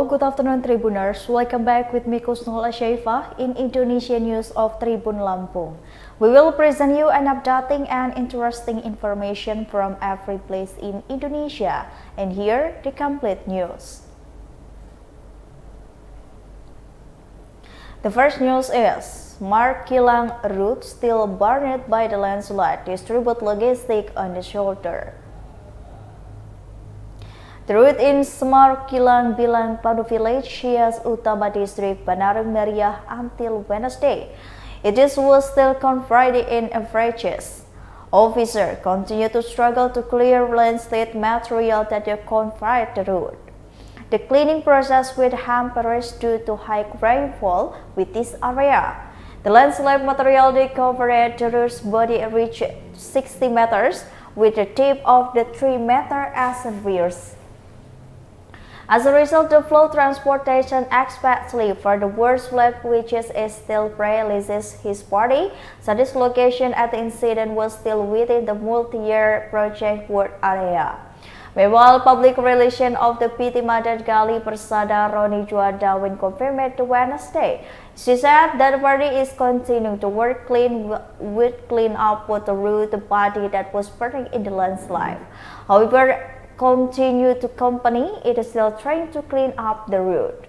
good afternoon Tribuners. Welcome back with me Kusnul Ashaifa in Indonesia News of Tribun Lampung. We will present you an updating and interesting information from every place in Indonesia. And here the complete news. The first news is Samarkilang route still burned by the landslide, distribute logistic on the shoulder. The route in Samarkilang Bilang Padu village, Hias Utama district, Banarung Meriah until Wednesday. It was still confronted in averages. Officers continue to struggle to clear landslide material that confront the route. The cleaning process will hamper due to high rainfall with this area. The landslide material they covered the route's body reached 60 meters with the tip of the 3-meter as rears. As a result, the flow transportation, especially for the worst left, which is still paralyzes his body, so this location at the incident was still within the multi-year project work area. Meanwhile, public relations of the PT Madat Gali Persada Roni Juanda confirmed to Wednesday. She said that the party is continuing to work clean up with the route the body that was burning in the landslide. However, continue to company, it is still trying to clean up the route.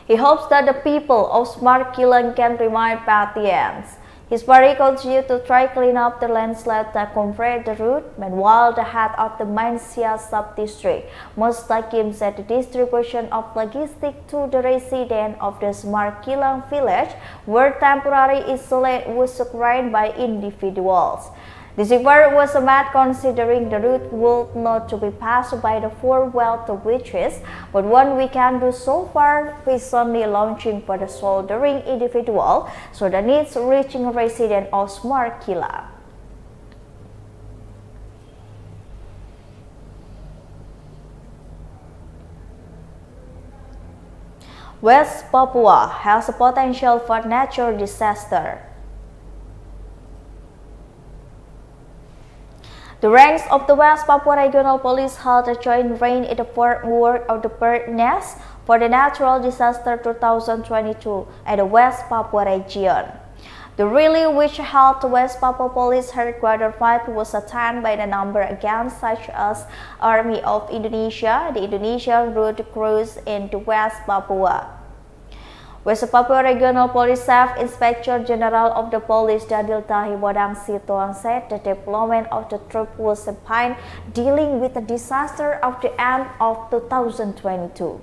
He hopes that the people of Samarkilang can remain patient. His party continues to try clean up the landslide that confronted the route. Meanwhile, the head of the Mansia sub-district, Mustakim, said the distribution of logistics to the residents of the Samarkilang village were temporarily isolated was arranged by individuals. This effort was made considering the route would not to be passed by the 4 well-to-witches, but what we can do so far is only launching for the soldering individual, so the needs reaching resident of Samarkilang. West Papua has a potential for natural disaster. The ranks of the West Papua Regional Police held a joint raid in the framework of the bird nest for the natural disaster 2022 at the West Papua region. The rally, which held the West Papua Police Headquarters fight, was attended by the number against such as Army of Indonesia, the Indonesian Red Cross, and the West Papua. West Papua Regional Police Staff Inspector General of the Police Dadil Tahi Bodang Situang said the deployment of the troop was supine dealing with the disaster of the end of 2022.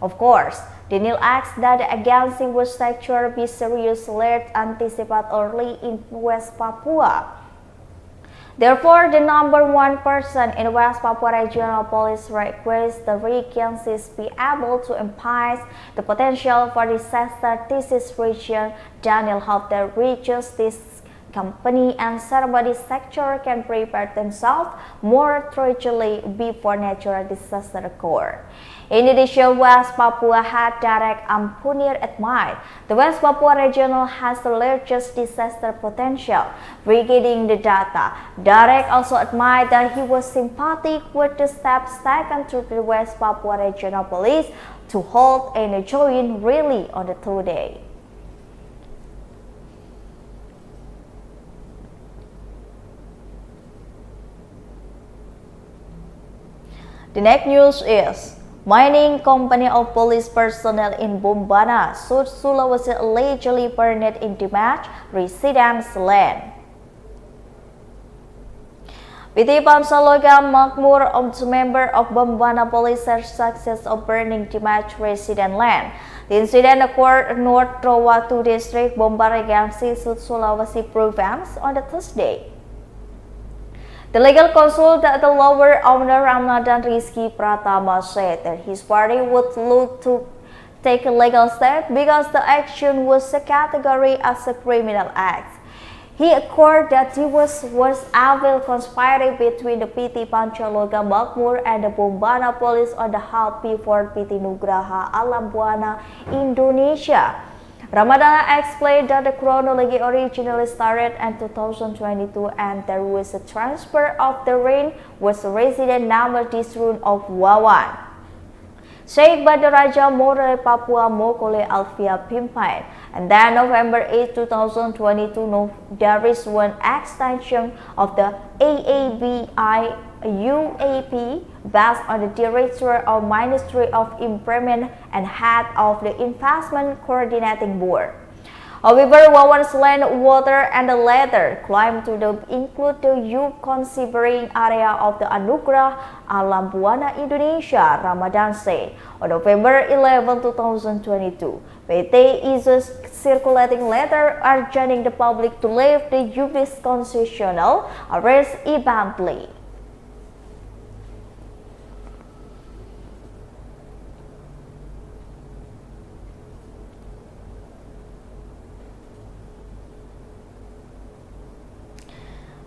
Of course, Daniel asked that the agency was secure be serious alert anticipate early in West Papua. Therefore, the number 1 person in West Papua Regional Police requests the agencies be able to impede the potential for disaster this region. Daniel hoped that justice company and ceremony sector can prepare themselves more thoroughly before natural disaster occur. In addition, West Papua had Direct Ampunir admitted the West Papua Regional has the largest disaster potential. Regarding the data, Direct also admitted that he was sympathetic with the steps taken to the West Papua Regional Police to hold a joint rally on the 2 day. The next news is mining company of police personnel in Bombana, South Sulawesi allegedly burned in damage residents' land. PT Pamsalogam Makmur, a member of Bombana Police, success of burning damaged resident land. The incident occurred in North Trawatu District, Bombaregansi, South Sulawesi Province on the Thursday. The legal counsel that the lower owner Ramadan Rizky Pratama said that his party would look to take a legal step because the action was categorized as a criminal act. He accorded that he was evil conspiring between the PT Pancaloga Makmur and the Bombana Police on the half before PT Nugraha Alam Buana, Indonesia. Ramadana explained that the chronology originally started in 2022 and there was a transfer of the ring with resident number Disrun of Wawan. Sheikh Badaraja More Papua Mokole Alfia Pimpine. And then November 8, 2022, there is one extension of the AABI UAP based on the Director of Ministry of Employment and Head of the Investment Coordinating Board. However, Wawan's land, water, and the leather claim to include the youth considering area of the Anugerah Alam Buana Indonesia, Ramadan said on November 11, 2022. PT issues circulating letter urging the public to leave the youth's constitutional arrest immediately.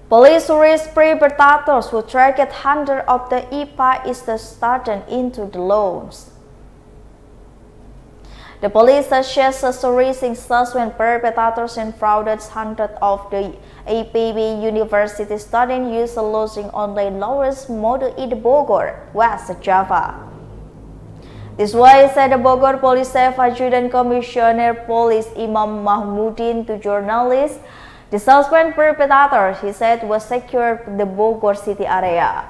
Police arrest perpetrators who tracked hundreds of the IPA is started into the loans. The police suggests arresting suspect perpetrators and frauded hundreds of the APB University students used losing online loans model in Bogor, West Java. This was said the Bogor Police Chief Adjutant Commissioner Police Imam Mahmudin to journalists. The suspect perpetrator, he said, was secured in the Bogor city area.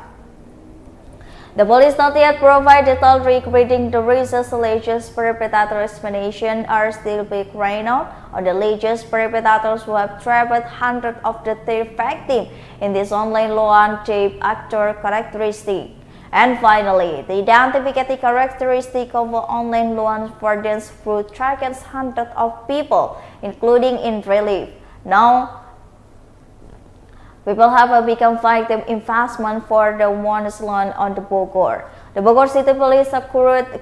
The police not yet provide detailed regarding the reasons alleged perpetrators' explanation are still being carried out on the alleged perpetrators who have trapped hundreds of the victims in this online loan tape actor characteristic. And finally, the identification characteristic of online loan fraudulence through tracked hundreds of people, including in relief. Now, people have become victim investment for the ones loan on the Bogor. The Bogor City Police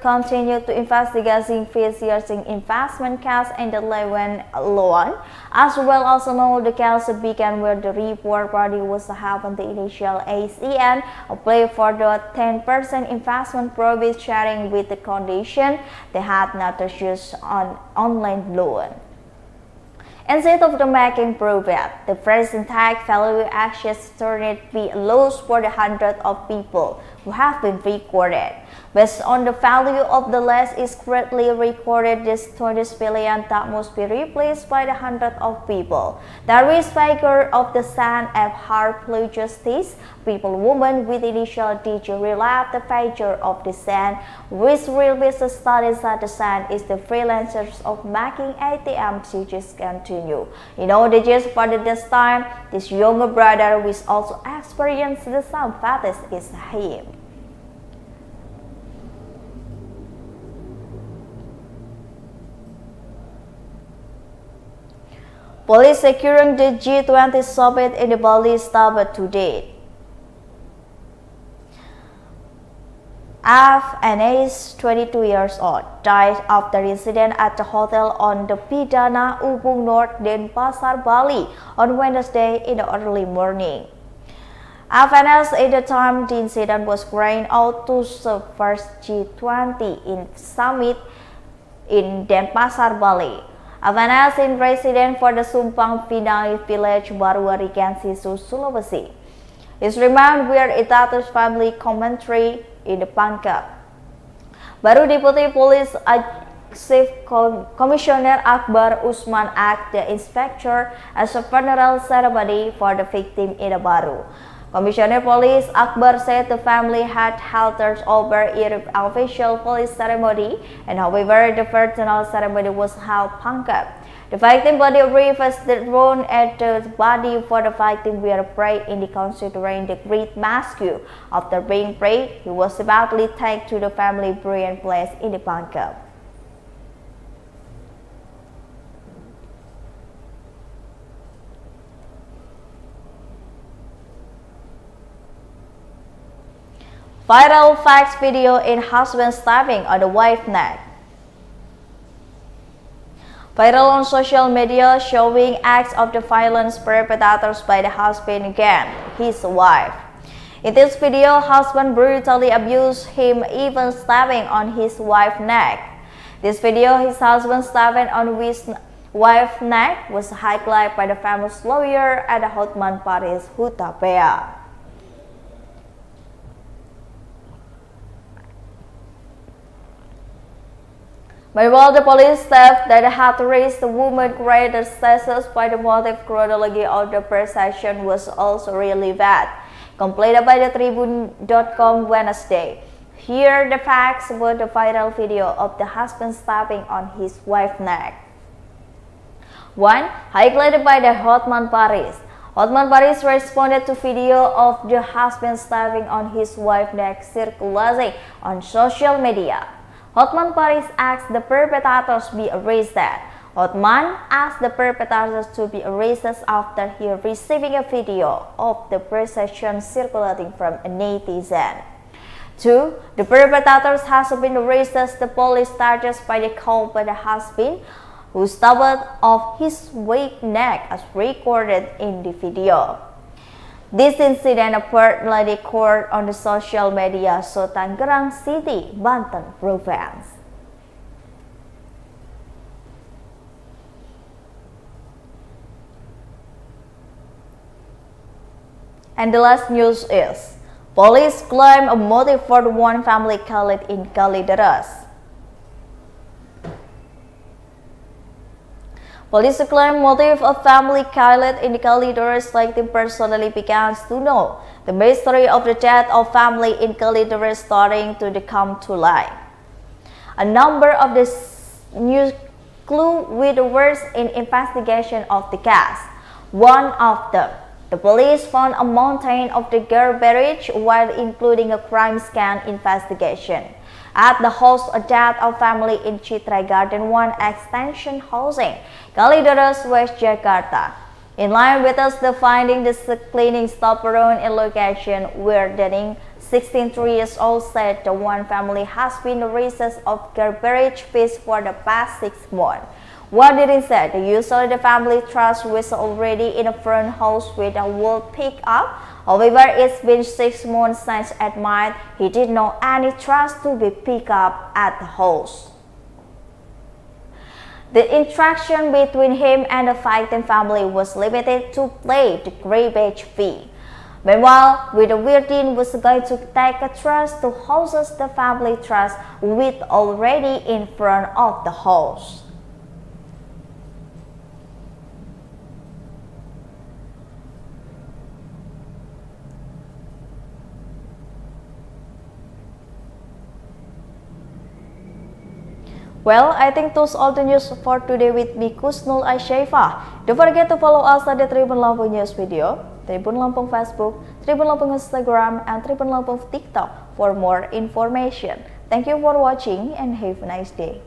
continue to investigating features in investment case and the loan, as well as know the case began where the report party was having the initial ACN apply for the 10% investment profit sharing with the condition they had not to use on online loan. Instead of the making profit, the present tag value actions turned be a loss for the hundreds of people who have been recorded. Based on the value of the less is correctly recorded, this 20 billion that must be replaced by the hundreds of people. The risk figure of the son of hard play justice, people woman with initial digit relieve the figure of the son, which will be studies that the son is the freelancers of making ATM switches continue. You know, the just for this time, this younger brother which also experienced the same fate is him. Police securing the G20 summit in the Bali started today. FNA's 22 years old died after incident at the hotel on the Pidana Ubung North Denpasar, Bali on Wednesday in the early morning. FNS at the time the incident was carrying out to the first G20 in summit in Denpasar, Bali. FNS in resident for the Sumpang Pinang village Baru Regency, Sulawesi. His remained were Itatus family commentary in the Pangkep. Baru Deputy Police Chief Commissioner Akbar Usman act the inspector as a funeral ceremony for the victim in the Baru. Commissioner Police Akbar said the family had held over an official police ceremony, and however, the funeral ceremony was held Pangkep. The victim body was thrown at the body for the victim were prayed in the considering the great masque. After being prayed, he was eventually taken to the family burial place in the Pangkep. Viral facts video in husband stabbing on the wife neck. Viral on social media showing acts of the violence perpetrators by the husband against his wife. In this video, husband brutally abused him, even stabbing on his wife's neck. This video, his husband stabbing on his wife's neck, was highlighted by the famous lawyer at the Hotman Paris Hutapea. Meanwhile, the police staff that had raised the woman created suspicious by the motive chronology of the procession was also really bad. Completed by the Tribun.com Wednesday. Here are the facts about the viral video of the husband stabbing on his wife's neck. 1. Highlighted by the Hotman Paris. Hotman Paris responded to video of the husband stabbing on his wife's neck circulating on social media. Hotman Paris asked the perpetrators be arrested. Hotman asked the perpetrators to be arrested after he receiving a video of the procession circulating from a netizen. 2. The perpetrators has been arrested. The police charges by the call by the husband who stabbed off his wife's neck as recorded in the video. This incident apparently occurred on the social media so Tangerang City, Banten Province. And the last news is, police claim a motive for the one family killed in Kalideres. Police claim motive of family killed in the Kalideres victim personally begins to know the mystery of the death of family in Kalideres starting to come to light. A number of the new clue with the words in investigation of the case. One of them, the police found a mountain of the garbage while including a crime scan investigation at the house of death of family in Citra Garden 1 Extension Housing, Kalideres, West Jakarta. In line with us, the finding the cleaning stop around a location where the 63-year-old said the one family has been the resource of garbage fish for the past 6 months. What did he say? Usually the family trash was already in a front house with a wood pick up. However, it's been 6 months since at night he did not any trash to be picked up at the house. The interaction between him and the victim family was limited to play the garbage fee. Meanwhile, with the victim was going to take a trash to houses the family trash with already in front of the house. Well, I think those all the news for today with me, Kusnul Aishaifa. Don't forget to follow us at the Tribun Lampung News Video, Tribun Lampung Facebook, Tribun Lampung Instagram, and Tribun Lampung TikTok for more information. Thank you for watching and have a nice day.